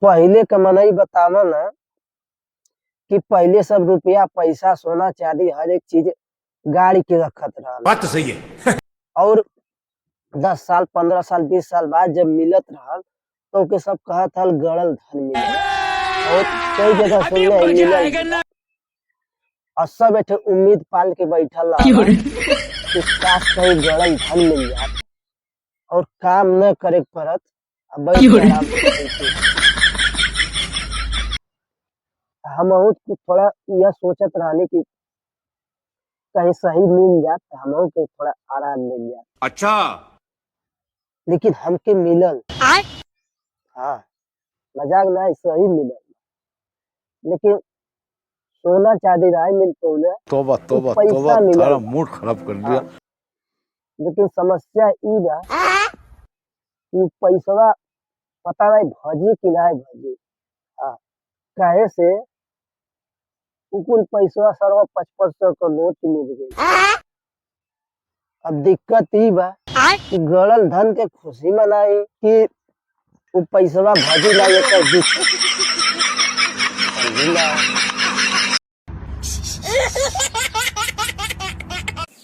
पहिले के मनई बतावा ना कि पहिले सब रुपया पैसा सोना चांदी हर एक चीज गाड़ी के रखत रहल। बात तो सही है। और 10 साल 15 साल 20 साल बाद जब मिलत रहल तो के सब कहत हल गड़ल धन मिलल। और कई जगह सुनले मिलल और सब एठे उम्मीद पाल के बैठल रहा कि काश कहीं गड़ल धन मिल जात और काम न करे के पड़त, बैठ के आराम से खइते। हमहू थोड़ा यह सोचत रहनी कि कहीं सही मिल जात तो हमहू के थोड़ा आराम मिल जात, अच्छा। लेकिन हमके मिलल। हाँ, मजाक नहीं, सही मिलल। लेकिन सोना चांदी नहीं मिल पौले, तोबा तो तोबा तोबा पैसा मिलल थारा बा। मूड खराब कर दिया। हाँ, लेकिन समस्या ई बा कि पैसवा पता नहीं भजी कि नहीं भजी। हाँ, काहे से उ कुल पैसवा सरवा 500 का नोट मिल गई। अब दिक्कत ई बा कि गड़ल धन के खुशी मनाई कि उ पैसवा भजी ना, एकर दुख समझी ना।